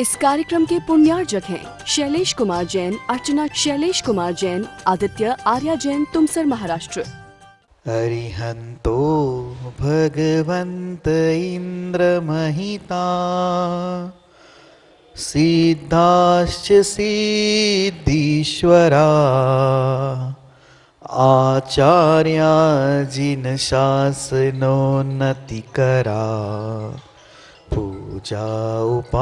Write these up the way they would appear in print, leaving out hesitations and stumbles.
इस कार्यक्रम के पुण्यार्जक हैं शैलेश कुमार जैन, अर्चना शैलेश कुमार जैन, आदित्य आर्या जैन, तुमसर महाराष्ट्र। अरिहंतो भगवंत इंद्र महिता सिद्धाश्च सिद्धीश्वरा आचार्या जिन शासनोन्नतिकरा पूजा उपाध्यायका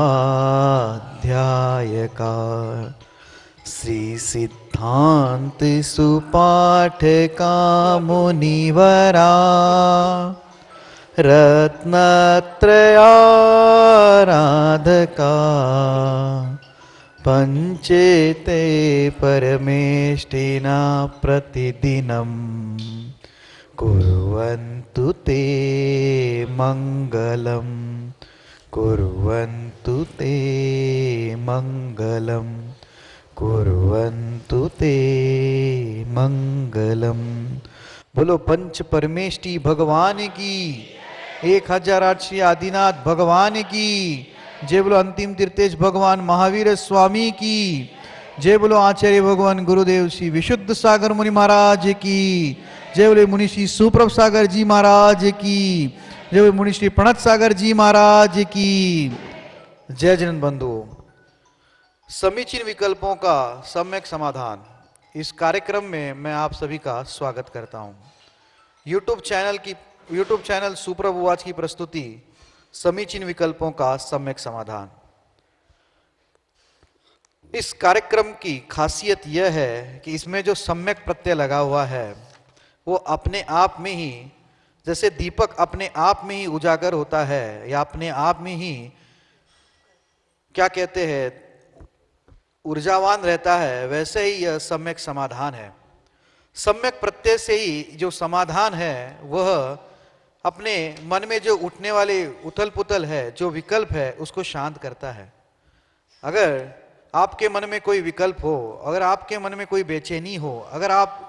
श्री सिद्धांत सुपाठका मुनिवरा रत्नत्रयाराधका पंचेते परमेष्टिना प्रतिदिनं कुर्वन्तु ते मंगलम् कुर्वन्तु ते मंगलम् कुर्वन्तु ते मंगलम। बोलो पंच परमेष्टि भगवान की, 1008 श्री आदिनाथ भगवान की जय। बोलो अंतिम तीर्थेश भगवान महावीर स्वामी की जय। बोलो आचार्य भगवान गुरुदेव श्री विशुद्ध सागर मुनि महाराज की जय। बोले मुनि श्री सुप्रभ सागर जी महाराज की जय। बोले मुनि श्री प्रणत सागर जी महाराज की जय। जन बंधुओं, समीचीन विकल्पों का सम्यक समाधान, इस कार्यक्रम में मैं आप सभी का स्वागत करता हूं। यूट्यूब चैनल सुप्रभुवाच की प्रस्तुति समीचीन विकल्पों का सम्यक समाधान। इस कार्यक्रम की खासियत यह है कि इसमें जो सम्यक प्रत्यय लगा हुआ है वो अपने आप में ही, जैसे दीपक अपने आप में ही उजागर होता है या अपने आप में ही क्या कहते हैं ऊर्जावान रहता है, वैसे ही यह सम्यक समाधान है। सम्यक प्रत्यय से ही जो समाधान है वह अपने मन में जो उठने वाले उथल पुथल है, जो विकल्प है, उसको शांत करता है। अगर आपके मन में कोई विकल्प हो, अगर आपके मन में कोई बेचैनी हो, अगर आप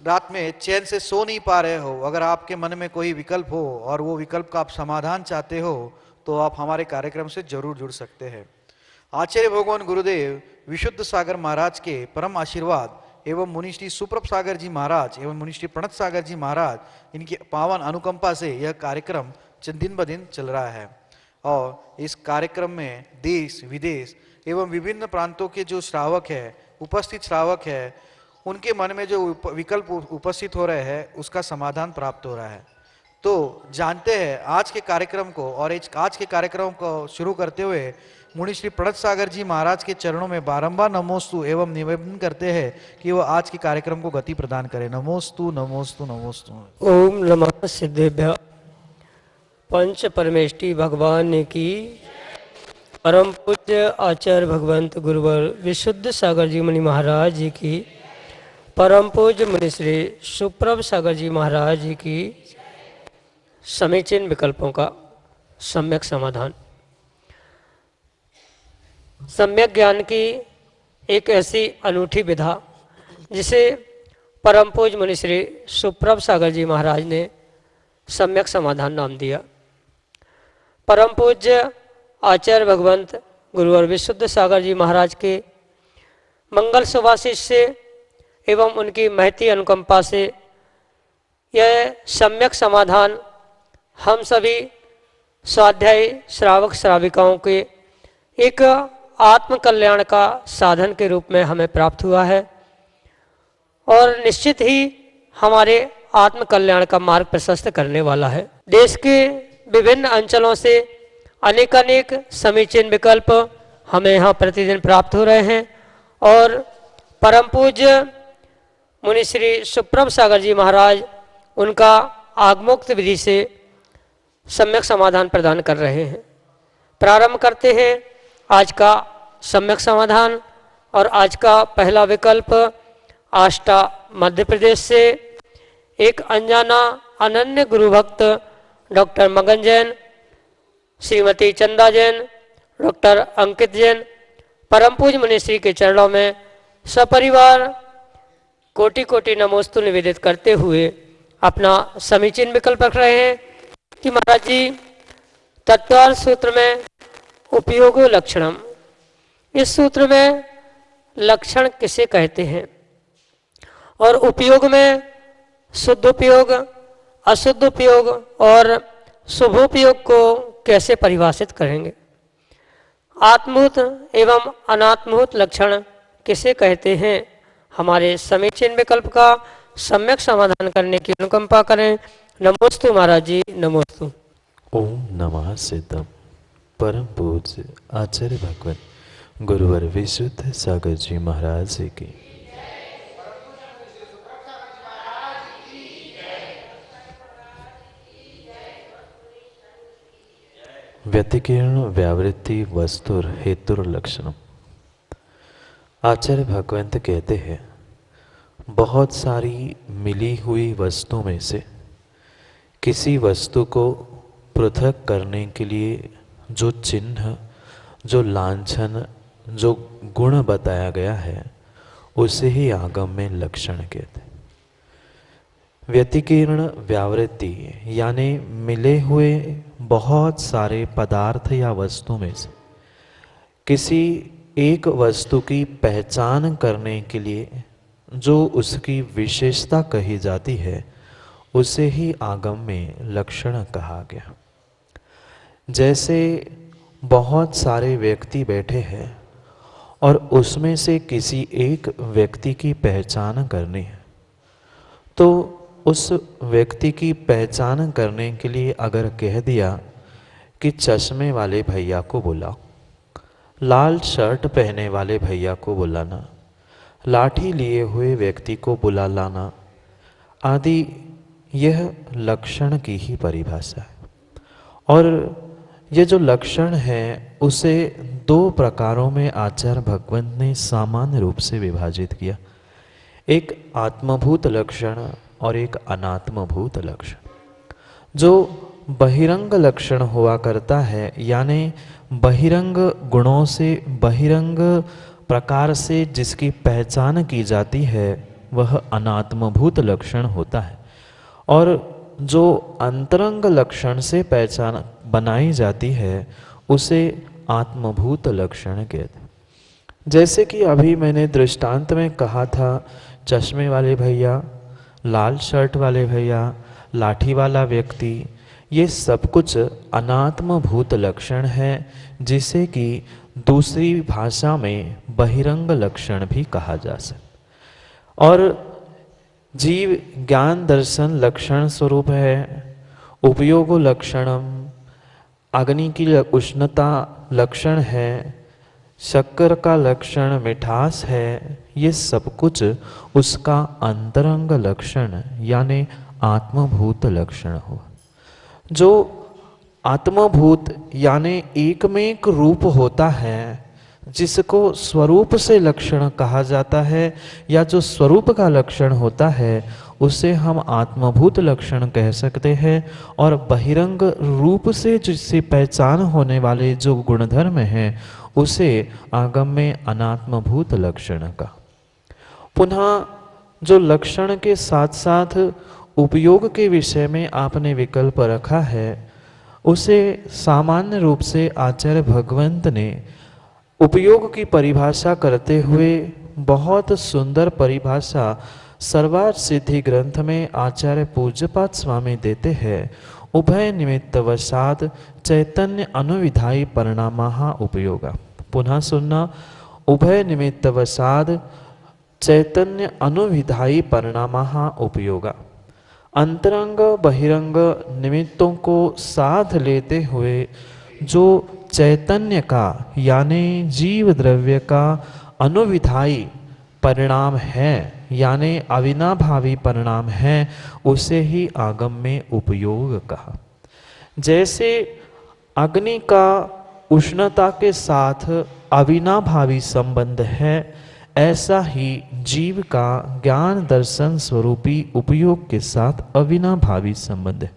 रात में चैन से सो नहीं पा रहे हो, अगर आपके मन में कोई विकल्प हो और वो विकल्प का आप समाधान चाहते हो, तो आप हमारे कार्यक्रम से जरूर जुड़ सकते हैं। आचार्य भगवान गुरुदेव विशुद्ध सागर महाराज के परम आशीर्वाद एवं मुनि श्री सुप्रभ सागर जी महाराज एवं मुनि श्री प्रणत सागर जी महाराज, इनकी पावन अनुकंपा से यह कार्यक्रम दिन ब दिन चल रहा है। और इस कार्यक्रम में देश विदेश एवं विभिन्न प्रांतों के जो श्रावक है, उपस्थित श्रावक है, उनके मन में जो विकल्प उपस्थित हो रहे हैं उसका समाधान प्राप्त हो रहा है। तो जानते हैं आज के कार्यक्रम को, और आज के कार्यक्रम को शुरू करते हुए मुनि श्री प्रणत सागर जी महाराज के चरणों में बारंबार नमोस्तु एवं निवेदन करते हैं कि वो आज के कार्यक्रम को गति प्रदान करें। नमोस्तु नमोस्तु नमोस्तु। ओम नमः सिद्धेभ्य। पंच परमेष्टि भगवान की, परम पूज्य आचार्य भगवंत गुरुवर विशुद्ध सागर जी मुनि महाराज जी की, परम पूज्य मुनि श्री सुप्रभ सागर जी महाराज जी की समीचीन विकल्पों का सम्यक समाधान। सम्यक ज्ञान की एक ऐसी अनूठी विधा जिसे परम पूज्य मुनि श्री सुप्रभ सागर जी महाराज ने सम्यक समाधान नाम दिया। परम पूज्य आचार्य भगवंत गुरुवर विशुद्ध सागर जी महाराज के मंगल सुभाषिष से एवं उनकी महती अनुकंपा से यह सम्यक समाधान हम सभी स्वाध्यायी श्रावक श्राविकाओं के एक आत्म कल्याण का साधन के रूप में हमें प्राप्त हुआ है और निश्चित ही हमारे आत्म कल्याण का मार्ग प्रशस्त करने वाला है। देश के विभिन्न अंचलों से अनेक समीचीन विकल्प हमें यहाँ प्रतिदिन प्राप्त हो रहे हैं और परम पूज्य मुनि श्री सुप्रभ सागर जी महाराज उनका आगमोक्त विधि से सम्यक समाधान प्रदान कर रहे हैं। प्रारंभ करते हैं आज का सम्यक समाधान। और आज का पहला विकल्प आष्टा मध्य प्रदेश से एक अनजाना अनन्य गुरु भक्त डॉक्टर मगन जैन, श्रीमती चंदा जैन, डॉक्टर अंकित जैन परम पूज्य मुनि श्री के चरणों में सपरिवार कोटि कोटि नमोस्तु निवेदित करते हुए अपना समीचीन विकल्प रख रहे हैं कि महाराज जी तत्वार्थ सूत्र में उपयोगो लक्षणम। इस सूत्र में लक्षण किसे कहते हैं और उपयोग में शुद्ध उपयोग, अशुद्ध उपयोग और शुभोपयोग को कैसे परिभाषित करेंगे। आत्मभूत एवं अनात्मभूत लक्षण किसे कहते हैं। हमारे समीचीन विकल्प का सम्यक समाधान करने की अनुकंपा करें। नमोस्तु महाराज जी, नमोस्तु। ओम नमः सिद्धम। परम पूज्य आचार्य भगवत गुरुवर विशुद्ध सागर जी महाराज जी की। व्यतिकीर्ण व्यावृत्ति वस्तुर हेतुर लक्षणम। आचार्य भगवंत कहते हैं, बहुत सारी मिली हुई वस्तुओं में से किसी वस्तु को पृथक करने के लिए जो चिन्ह, जो लांछन, जो गुण बताया गया है उसे ही आगम में लक्षण कहते हैं। व्यतिकीर्ण व्यावृत्ति यानी मिले हुए बहुत सारे पदार्थ या वस्तु में से किसी एक वस्तु की पहचान करने के लिए जो उसकी विशेषता कही जाती है उसे ही आगम में लक्षण कहा गया। जैसे बहुत सारे व्यक्ति बैठे हैं और उसमें से किसी एक व्यक्ति की पहचान करनी है, तो उस व्यक्ति की पहचान करने के लिए अगर कह दिया कि चश्मे वाले भैया को बुलाओ, लाल शर्ट पहने वाले भैया को बुलाना, लाठी लिए हुए व्यक्ति को बुला लाना आदि, यह लक्षण की ही परिभाषा है। और ये जो लक्षण है उसे दो प्रकारों में आचार्य भगवंत ने सामान्य रूप से विभाजित किया, एक आत्मभूत लक्षण और एक अनात्मभूत लक्षण। जो बहिरंग लक्षण हुआ करता है यानी बहिरंग गुणों से, बहिरंग प्रकार से जिसकी पहचान की जाती है वह अनात्मभूत लक्षण होता है, और जो अंतरंग लक्षण से पहचान बनाई जाती है उसे आत्मभूत लक्षण कहते हैं। जैसे कि अभी मैंने दृष्टांत में कहा था, चश्मे वाले भैया, लाल शर्ट वाले भैया, लाठी वाला व्यक्ति, ये सब कुछ अनात्मभूत लक्षण है जिसे कि दूसरी भाषा में बहिरंग लक्षण भी कहा जा सकता। और जीव ज्ञान दर्शन लक्षण स्वरूप है, उपयोगो लक्षणम, अग्नि की उष्णता लक्षण है, शक्कर का लक्षण मिठास है, ये सब कुछ उसका अंतरंग लक्षण यानी आत्मभूत लक्षण हुआ। जो आत्मभूत यानी एकमेक रूप होता है, जिसको स्वरूप से लक्षण कहा जाता है या जो स्वरूप का लक्षण होता है उसे हम आत्मभूत लक्षण कह सकते हैं। और बहिरंग रूप से जिससे पहचान होने वाले जो गुणधर्म हैं उसे आगम में अनात्मभूत लक्षण का। पुनः जो लक्षण के साथ साथ उपयोग के विषय में आपने विकल्प रखा है उसे सामान्य रूप से आचार्य भगवंत ने उपयोग की परिभाषा करते हुए बहुत सुंदर परिभाषा सर्वार्थ सिद्धि ग्रंथ में आचार्य पूज्यपाद स्वामी देते हैं। उभय निमित्त वशात चैतन्य अनुविधायी परिणामः उपयोगा। पुनः सुनना, उभय निमित्त वशात चैतन्य अनुविधायी परिणामः उपयोगा। अंतरंग बहिरंग निमित्तों को साथ लेते हुए जो चैतन्य का यानी जीव द्रव्य का अनुविधायी परिणाम है यानी अविनाभावी परिणाम है उसे ही आगम में उपयोग कहा। जैसे अग्नि का उष्णता के साथ अविनाभावी संबंध है, ऐसा ही जीव का ज्ञान दर्शन स्वरूपी उपयोग के साथ अविनाभावी संबंध है।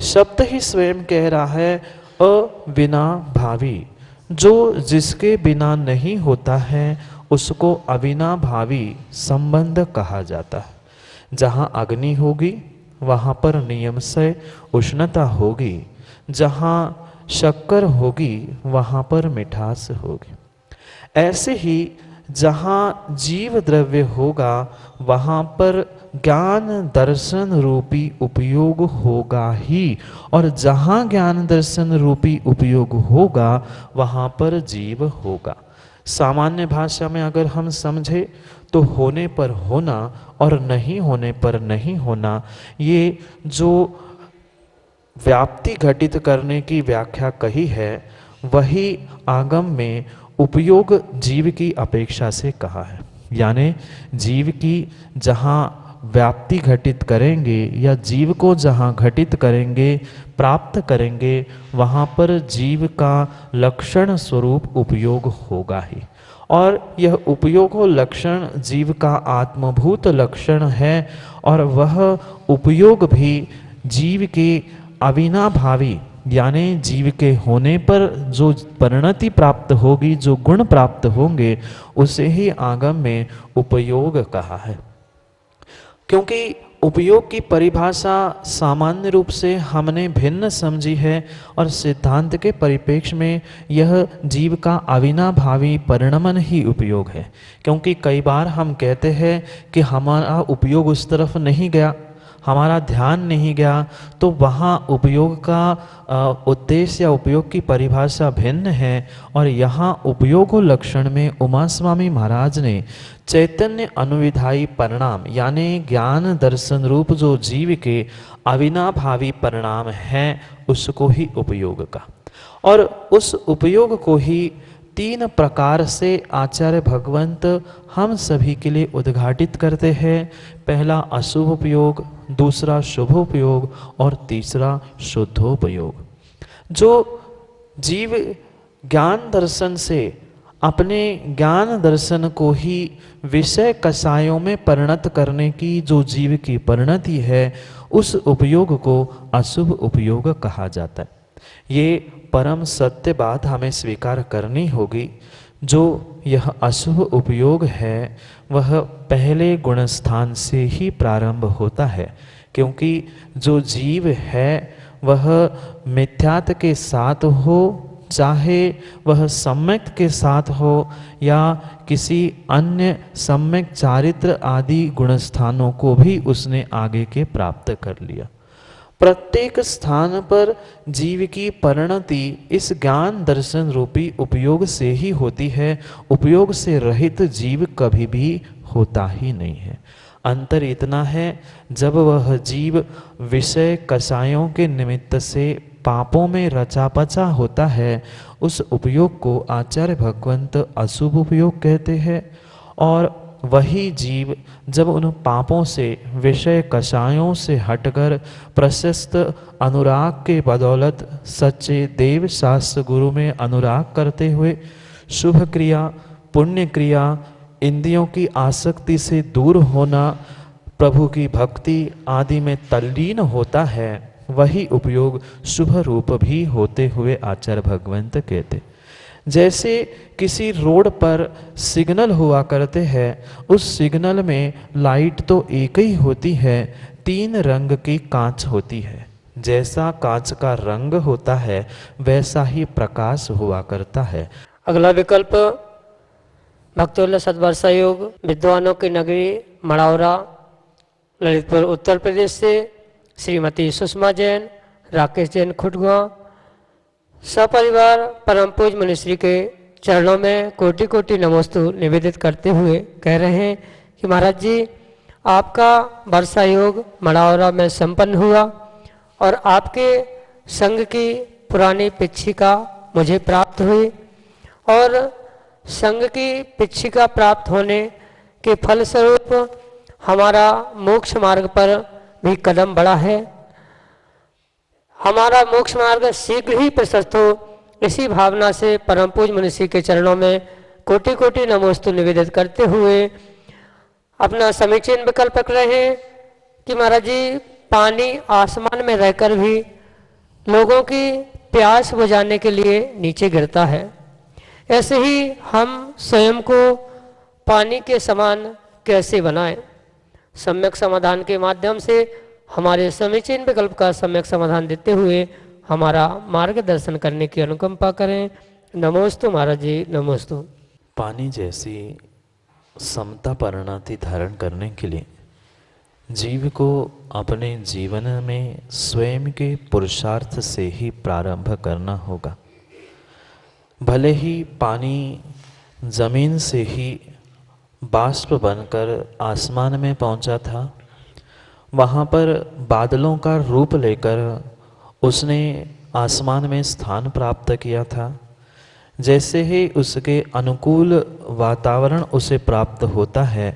शब्द ही स्वयं कह रहा है अविना भावी, जो जिसके बिना नहीं होता है उसको अविना भावी संबंध कहा जाता है। जहाँ अग्नि होगी वहाँ पर नियम से उष्णता होगी, जहाँ शक्कर होगी वहाँ पर मिठास होगी। ऐसे ही जहाँ जीव द्रव्य होगा वहाँ पर ज्ञान दर्शन रूपी उपयोग होगा ही, और जहाँ ज्ञान दर्शन रूपी उपयोग होगा वहाँ पर जीव होगा। सामान्य भाषा में अगर हम समझे तो होने पर होना और नहीं होने पर नहीं होना, ये जो व्याप्ति घटित करने की व्याख्या कही है वही आगम में उपयोग जीव की अपेक्षा से कहा है। यानी जीव की जहाँ व्याप्ति घटित करेंगे या जीव को जहाँ घटित करेंगे, प्राप्त करेंगे, वहाँ पर जीव का लक्षण स्वरूप उपयोग होगा ही। और यह उपयोग लक्षण जीव का आत्मभूत लक्षण है, और वह उपयोग भी जीव के अविनाभावी यानी जीव के होने पर जो परिणति प्राप्त होगी, जो गुण प्राप्त होंगे, उसे ही आगम में उपयोग कहा है। क्योंकि उपयोग की परिभाषा सामान्य रूप से हमने भिन्न समझी है और सिद्धांत के परिप्रेक्ष्य में यह जीव का अविनाभावी परिणमन ही उपयोग है। क्योंकि कई बार हम कहते हैं कि हमारा उपयोग उस तरफ नहीं गया, हमारा ध्यान नहीं गया, तो वहाँ उपयोग का उद्देश्य या उपयोग की परिभाषा भिन्न है। और यहाँ उपयोग लक्षण में उमा स्वामी महाराज ने चैतन्य अनुविधायी परिणाम यानी ज्ञान दर्शन रूप जो जीव के अविनाभावी परिणाम हैं उसको ही उपयोग का, और उस उपयोग को ही तीन प्रकार से आचार्य भगवंत हम सभी के लिए उद्घाटित करते हैं। पहला अशुभ उपयोग, दूसरा शुभ उपयोग और तीसरा शुद्धोपयोग। जो जीव ज्ञान दर्शन से अपने ज्ञान दर्शन को ही विषय कषायों में परिणत करने की जो जीव की परिणति है, उस उपयोग को अशुभ उपयोग कहा जाता है। ये परम सत्य बात हमें स्वीकार करनी होगी। जो यह अशुभ उपयोग है वह पहले गुण स्थान से ही प्रारंभ होता है, क्योंकि जो जीव है वह मिथ्यात्व के साथ हो, चाहे वह सम्यक के साथ हो या किसी अन्य सम्यक चारित्र आदि गुणस्थानों को भी उसने आगे के प्राप्त कर लिया। प्रत्येक स्थान पर जीव की परिणति इस ज्ञान दर्शन रूपी उपयोग से ही होती है। उपयोग से रहित जीव कभी भी होता ही नहीं है। अंतर इतना है, जब वह जीव विषय कषायों के निमित्त से पापों में रचा पचा होता है, उस उपयोग को आचार्य भगवंत अशुभ उपयोग कहते हैं। और वही जीव जब उन पापों से विषय कषायों से हटकर प्रशस्त अनुराग के बदौलत सच्चे देव शास्त्र गुरु में अनुराग करते हुए शुभ क्रिया, पुण्य क्रिया, इंद्रियों की आसक्ति से दूर होना, प्रभु की भक्ति आदि में तल्लीन होता है, वही उपयोग शुभ रूप भी होते हुए आचार्य भगवंत कहते। जैसे किसी रोड पर सिग्नल हुआ करते हैं, उस सिग्नल में लाइट तो एक ही होती है, तीन रंग की कांच होती है। जैसा कांच का रंग होता है वैसा ही प्रकाश हुआ करता है। अगला विकल्प भक्तोल्लास सद्वर्षा योग विद्वानों की नगरी मड़ौरा ललितपुर उत्तर प्रदेश से श्रीमती सुषमा जैन, राकेश जैन खुटगांव सपरिवार परम पूज मुनिश्री के चरणों में कोटि कोटि नमोस्तु निवेदित करते हुए कह रहे हैं कि महाराज जी, आपका वर्षा योग मड़ौरा में संपन्न हुआ और आपके संग की पुरानी पिच्छिका मुझे प्राप्त हुई, और संग की पिच्छिका प्राप्त होने के फलस्वरूप हमारा मोक्ष मार्ग पर भी कदम बढ़ा है। हमारा मोक्ष मार्ग शीघ्र ही प्रशस्त हो, इसी भावना से परम पूज मुनिश्री के चरणों में कोटि कोटि नमोस्तु निवेदित करते हुए अपना समीचीन विकल्प रख रहे हैं कि महाराज जी, पानी आसमान में रहकर भी लोगों की प्यास बुझाने के लिए नीचे गिरता है। ऐसे ही हम स्वयं को पानी के समान कैसे बनाएं? सम्यक समाधान के माध्यम से हमारे समीचीन विकल्प का सम्यक समाधान देते हुए हमारा मार्गदर्शन करने की अनुकंपा करें। नमोस्तु महाराज जी, नमोस्तु। पानी जैसी समता परिणति धारण करने के लिए जीव को अपने जीवन में स्वयं के पुरुषार्थ से ही प्रारंभ करना होगा। भले ही पानी जमीन से ही बाष्प बनकर आसमान में पहुंचा था, वहाँ पर बादलों का रूप लेकर उसने आसमान में स्थान प्राप्त किया था। जैसे ही उसके अनुकूल वातावरण उसे प्राप्त होता है,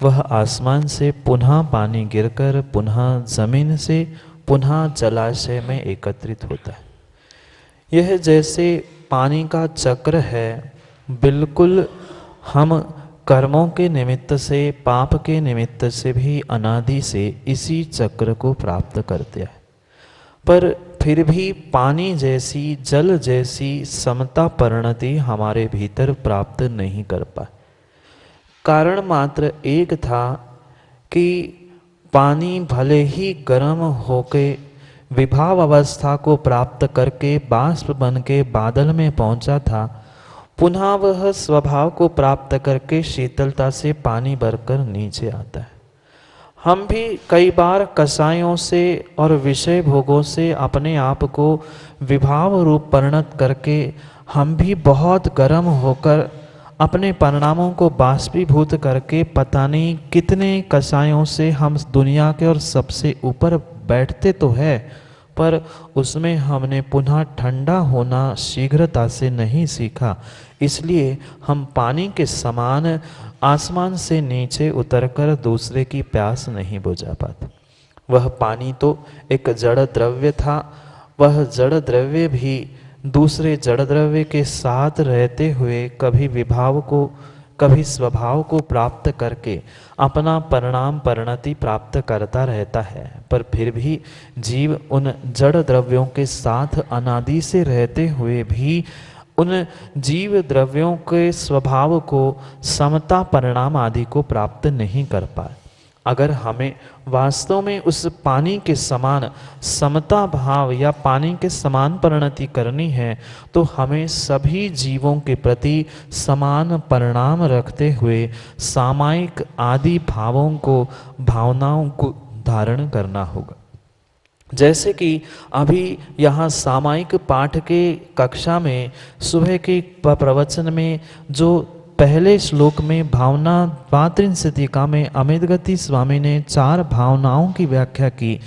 वह आसमान से पुनः पानी गिरकर पुनः जमीन से पुनः जलाशय में एकत्रित होता है। यह जैसे पानी का चक्र है, बिल्कुल हम कर्मों के निमित्त से, पाप के निमित्त से भी अनादि से इसी चक्र को प्राप्त करते हैं, पर फिर भी पानी जैसी, जल जैसी समता परिणति हमारे भीतर प्राप्त नहीं कर पाए। कारण मात्र एक था कि पानी भले ही गर्म होके विभाव अवस्था को प्राप्त करके बाष्प बन के बादल में पहुंचा था, पुनः वह स्वभाव को प्राप्त करके शीतलता से पानी भरकर नीचे आता है। हम भी कई बार कसायों से और विषय भोगों से अपने आप को विभाव रूप परिणत करके हम भी बहुत गर्म होकर अपने परिणामों को बाष्पीभूत करके पता नहीं कितने कसायों से हम दुनिया के और सबसे ऊपर बैठते तो है, पर उसमें हमने पुनः ठंडा होना शीघ्रता से नहीं सीखा। इसलिए हम पानी के समान आसमान से नीचे उतरकर दूसरे की प्यास नहीं बुझा पाते। वह पानी तो एक जड़ द्रव्य था, वह जड़ द्रव्य भी दूसरे जड़ द्रव्य के साथ रहते हुए कभी विभाव को, कभी स्वभाव को प्राप्त करके अपना परिणाम परिणति प्राप्त करता रहता है, पर फिर भी जीव उन जड़ द्रव्यों के साथ अनादि से रहते हुए भी उन जीव द्रव्यों के स्वभाव को, समता परिणाम आदि को प्राप्त नहीं कर पाए। अगर हमें वास्तव में उस पानी के समान समता भाव या पानी के समान परिणति करनी है, तो हमें सभी जीवों के प्रति समान परिणाम रखते हुए सामायिक आदि भावों को, भावनाओं को धारण करना होगा। जैसे कि अभी यहाँ सामायिक पाठ के कक्षा में सुबह के प्रवचन में जो पहले श्लोक में भावना द्वात्रिंशतिका में अमित गति स्वामी ने 4 भावनाओं की व्याख्या की,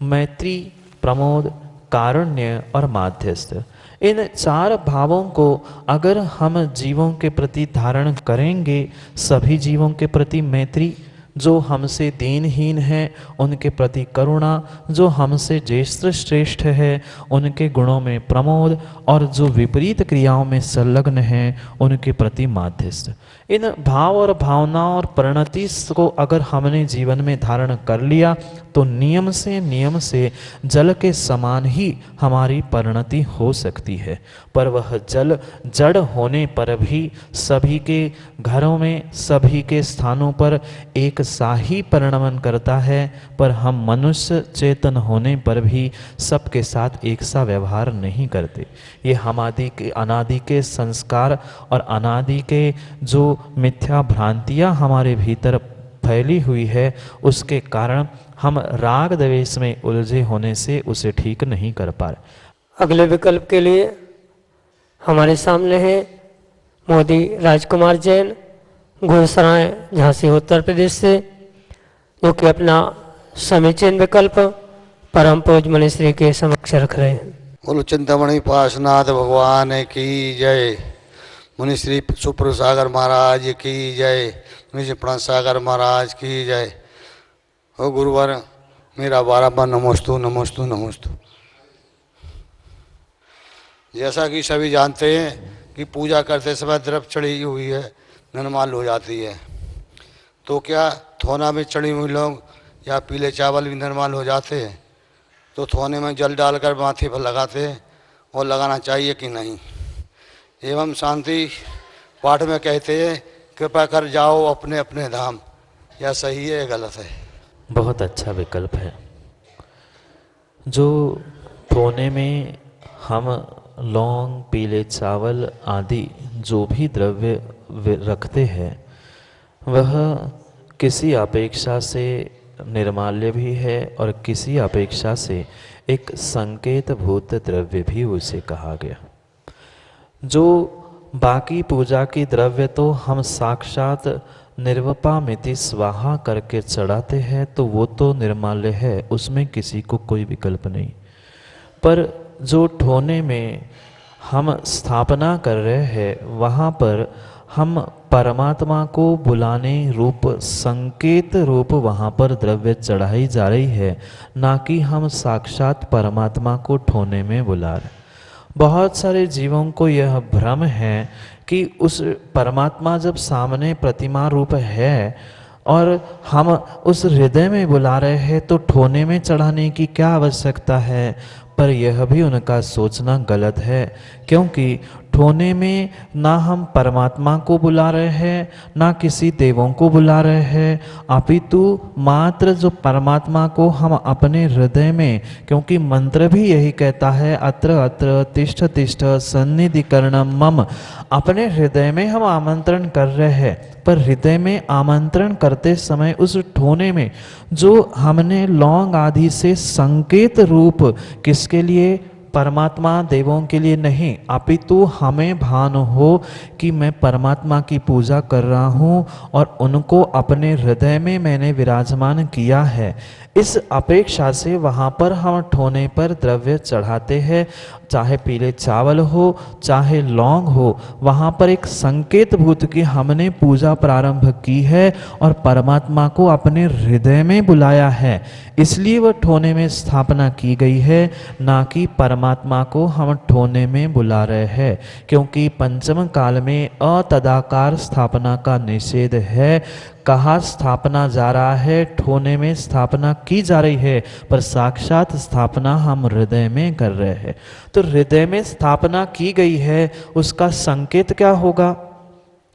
मैत्री, प्रमोद, कारुण्य और माध्यस्थ। इन 4 भावों को अगर हम जीवों के प्रति धारण करेंगे, सभी जीवों के प्रति मैत्री, जो हमसे दीनहीन है उनके प्रति करुणा, जो हमसे ज्येष्ठ श्रेष्ठ है उनके गुणों में प्रमोद, और जो विपरीत क्रियाओं में संलग्न है उनके प्रति माध्यस्थ। इन भाव और भावनाओं और परिणति को अगर हमने जीवन में धारण कर लिया तो नियम से जल के समान ही हमारी परिणति हो सकती है। पर वह जल जड़ होने पर भी सभी के घरों में, सभी के स्थानों पर एक सा ही परिणमन करता है, पर हम मनुष्य चेतन होने पर भी सबके साथ एक सा व्यवहार नहीं करते। ये हमारी के अनादि के संस्कार और अनादि के जो मिथ्या भ्रांतियाँ हमारे भीतर फैली हुई है, उसके कारण हम राग द्वेष में उलझे होने से उसे ठीक नहीं कर पा रहे। अगले विकल्प के लिए हमारे सामने है मोदी राजकुमार जैन, गुरसराय, झांसी, उत्तर प्रदेश से, जो कि अपना समीचीन विकल्प परम पूज्य मनीश्री के समक्ष रख रहे हैं। बोलो चिंतामणि पार्श्वनाथ भगवान की जय, मुनिश्री सुप्रभु सागर महाराज की जय, मुनिश्री प्रणत सागर महाराज की जय। हो गुरुवर, मेरा बारंबार नमोस्तु नमोस्तु नमोस्तु। जैसा कि सभी जानते हैं कि पूजा करते समय द्रव्य चढ़ी हुई है ननमाल हो जाती है, तो क्या थोना में चढ़ी हुई लोग या पीले चावल भी नरमाल हो जाते हैं, तो थोने में जल डालकर माथे पर लगाते हैं, और लगाना चाहिए कि नहीं। एवं शांति पाठ में कहते हैं कृपा कर जाओ अपने अपने धाम, या सही है या गलत है? बहुत अच्छा विकल्प है। जो थोने में हम लौंग, पीले चावल आदि जो भी द्रव्य रखते हैं वह किसी अपेक्षा से निर्माल्य भी है और किसी अपेक्षा से एक संकेत भूत द्रव्य भी उसे कहा गया। जो बाकी पूजा की द्रव्य तो हम साक्षात निर्वपामिति स्वाहा करके चढ़ाते हैं तो वो तो निर्माल्य है, उसमें किसी को कोई विकल्प नहीं। पर जो ठोने में हम स्थापना कर रहे हैं वहाँ पर हम परमात्मा को बुलाने रूप संकेत रूप वहाँ पर द्रव्य चढ़ाई जा रही है, ना कि हम साक्षात परमात्मा को ठोने में बुला रहे। बहुत सारे जीवों को यह भ्रम है कि उस परमात्मा जब सामने प्रतिमा रूप है और हम उस हृदय में बुला रहे हैं तो ठोने में चढ़ाने की क्या आवश्यकता है। पर यह भी उनका सोचना गलत है, क्योंकि ठोने में ना हम परमात्मा को बुला रहे हैं ना किसी देवों को बुला रहे हैं, अपितु मात्र जो परमात्मा को हम अपने हृदय में, क्योंकि मंत्र भी यही कहता है अत्र अत्र तिष्ठ तिष्ठ सन्निधिकरणम मम, अपने हृदय में हम आमंत्रण कर रहे हैं। पर हृदय में आमंत्रण करते समय उस ठोने में जो हमने लौंग आदि से संकेत रूप किसके लिए, परमात्मा देवों के लिए नहीं, अपितु हमें भान हो कि मैं परमात्मा की पूजा कर रहा हूँ और उनको अपने हृदय में मैंने विराजमान किया है, इस अपेक्षा से वहाँ पर हम ठोने पर द्रव्य चढ़ाते हैं। चाहे पीले चावल हो चाहे लौंग हो, वहाँ पर एक संकेत भूत की हमने पूजा प्रारंभ की है और परमात्मा को अपने हृदय में बुलाया है, इसलिए वह ठोने में स्थापना की गई है, ना कि परमात्मा को हम ठोने में बुला रहे हैं। क्योंकि पंचम काल में अतदाकार स्थापना का निषेध है। कहाँ स्थापना जा रहा है, ठोने में स्थापना की जा रही है, पर साक्षात स्थापना हम हृदय में कर रहे हैं। तो हृदय में स्थापना की गई है, उसका संकेत क्या होगा,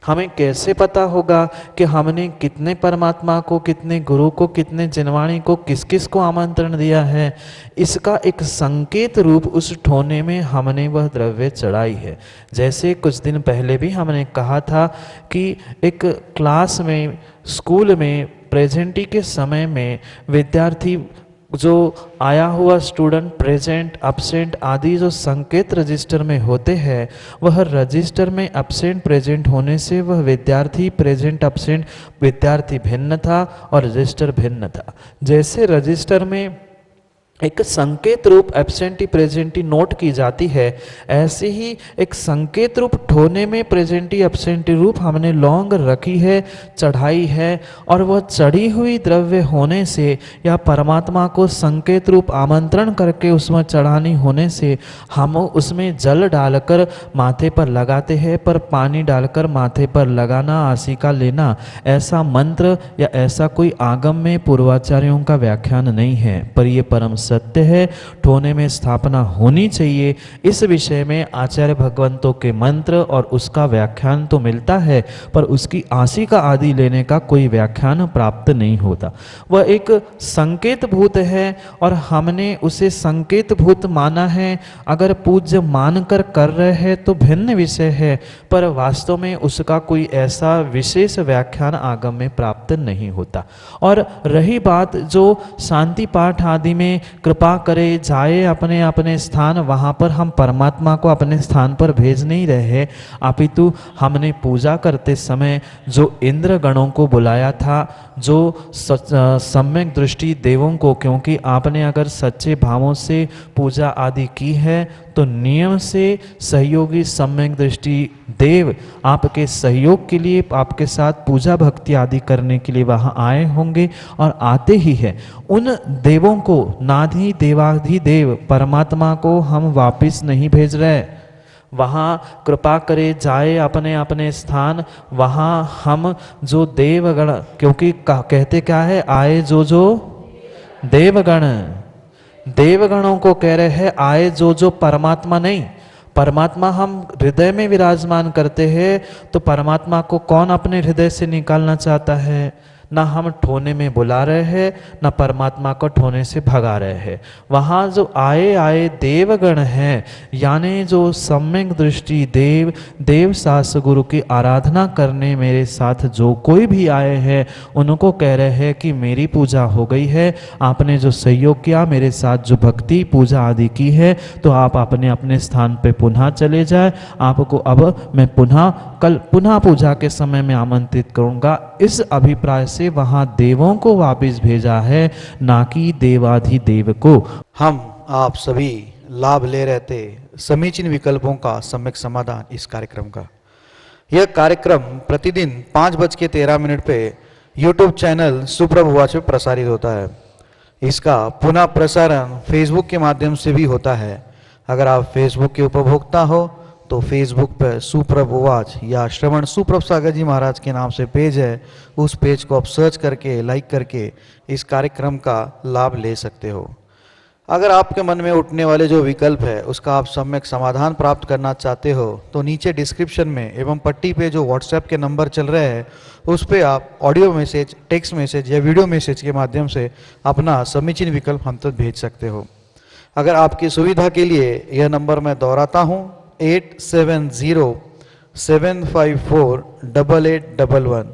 हमें कैसे पता होगा कि हमने कितने परमात्मा को, कितने गुरु को, कितने जिनवाणी को, किस किस को आमंत्रण दिया है। इसका एक संकेत रूप उस ठोने में हमने वह द्रव्य चढ़ाई है। जैसे कुछ दिन पहले भी हमने कहा था कि एक क्लास में, स्कूल में प्रेजेंटी के समय में विद्यार्थी जो आया हुआ स्टूडेंट प्रेजेंट, एब्सेंट आदि जो संकेत रजिस्टर में होते हैं, वह रजिस्टर में एब्सेंट प्रेजेंट होने से वह विद्यार्थी प्रेजेंट एब्सेंट विद्यार्थी भिन्न था और रजिस्टर भिन्न था। जैसे रजिस्टर में एक संकेत रूप एब्सेंटी प्रेजेंटी नोट की जाती है, ऐसे ही एक संकेत रूप ठोने में प्रेजेंटी एब्सेंटी रूप हमने लौंग रखी है, चढ़ाई है, और वह चढ़ी हुई द्रव्य होने से या परमात्मा को संकेत रूप आमंत्रण करके उसमें चढ़ानी होने से हम उसमें जल डालकर माथे पर लगाते हैं। पर पानी डालकर माथे पर लगाना, आसिका लेना, ऐसा मंत्र या ऐसा कोई आगम में पूर्वाचार्यों का व्याख्यान नहीं है, पर ये परम सत्य है। ठोने में स्थापना होनी चाहिए, इस विषय में आचार्य भगवंतों के मंत्र और उसका व्याख्यान तो मिलता है, पर उसकी आसिका आदि लेने का कोई व्याख्यान प्राप्त नहीं होता। वह एक संकेत भूत है और हमने उसे संकेत भूत माना है। अगर पूज्य मानकर कर रहे हैं तो भिन्न विषय है, पर वास्तव में उसका कोई ऐसा विशेष व्याख्यान आगम में प्राप्त नहीं होता। और रही बात जो शांति पाठ आदि में कृपा करे जाए अपने अपने स्थान, वहाँ पर हम परमात्मा को अपने स्थान पर भेज नहीं रहे, अपितु हमने पूजा करते समय जो इंद्र गणों को बुलाया था, जो सम्यक दृष्टि देवों को, क्योंकि आपने अगर सच्चे भावों से पूजा आदि की है तो नियम से सहयोगी सम्यक दृष्टि देव आपके सहयोग के लिए, आपके साथ पूजा भक्ति आदि करने के लिए वहाँ आए होंगे और आते ही है। उन देवों को, नाधि देवाधिदेव परमात्मा को हम वापिस नहीं भेज रहे। वहाँ कृपा करे जाए अपने अपने स्थान, वहाँ हम जो देवगण, क्योंकि कहते क्या है, आए जो जो देवगण, देवगणों को कह रहे हैं आए जो जो परमात्मा नहीं। परमात्मा हम हृदय में विराजमान करते हैं, तो परमात्मा को कौन अपने हृदय से निकालना चाहता है? ना हम ठोने में बुला रहे हैं, ना परमात्मा को ठोने से भगा रहे हैं। वहाँ जो आए आए देवगण हैं, यानी जो सम्यक दृष्टि देव शास्त्र गुरु की आराधना करने मेरे साथ जो कोई भी आए हैं, उनको कह रहे हैं कि मेरी पूजा हो गई है, आपने जो सहयोग किया मेरे साथ, जो भक्ति पूजा आदि की है, तो आप अपने अपने स्थान पे पुनः चले जाए। आपको अब मैं कल पुनः पूजा के समय में आमंत्रित करूंगा। इस अभिप्राय से वहां देवों को वापस भेजा है, ना कि देवाधिदेव को। हम आप सभी लाभ ले रहे थे समीचीन विकल्पों का सम्यक समाधान इस कार्यक्रम का। यह कार्यक्रम प्रतिदिन 5:13 पे YouTube चैनल सुप्रभ वाच पे प्रसारित होता है। इसका पुनः प्रसारण फेसबुक के माध्यम से भी होता है। अगर आप फेसबुक के उपभोक्ता हो तो फेसबुक पर सुप्रभ वाच या श्रवण सुप्रभ सागर जी महाराज के नाम से पेज है, उस पेज को आप सर्च करके लाइक करके इस कार्यक्रम का लाभ ले सकते हो। अगर आपके मन में उठने वाले जो विकल्प है उसका आप सम्यक समाधान प्राप्त करना चाहते हो तो नीचे डिस्क्रिप्शन में एवं पट्टी पे जो व्हाट्सएप के नंबर चल रहे हैं उस पे आप ऑडियो मैसेज, टेक्स्ट मैसेज या वीडियो मैसेज के माध्यम से अपना समीचीन विकल्प हम तक भेज सकते हो। अगर आपकी सुविधा के लिए यह नंबर मैं दोहराता हूँ 8707548811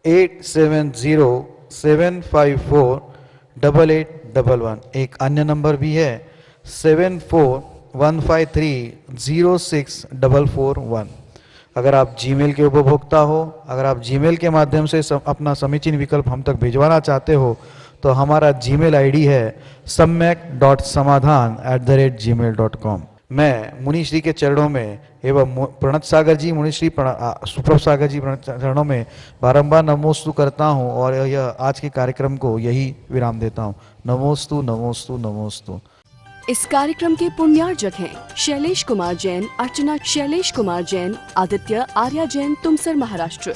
8707548811। एक अन्य नंबर भी है 7415306441। अगर आप जीमेल के उपभोक्ता हो, अगर आप जीमेल के माध्यम से अपना समीचीन विकल्प हम तक भिजवाना चाहते हो तो हमारा जीमेल आईडी है samyak.samadhan@gmail.com। मैं मुनिश्री के चरणों में एवं प्रणत सागर जी, मुनिश्री सुप्रभ सागर जी प्रणत चरणों में बारंबार नमोस्तु करता हूँ और यह आज के कार्यक्रम को यही विराम देता हूँ। नमोस्तु नमोस्तु नमोस्तु। इस कार्यक्रम के पुण्यार्जक हैं शैलेश कुमार जैन, अर्चना शैलेश कुमार जैन, आदित्य आर्या जैन, तुमसर महाराष्ट्र।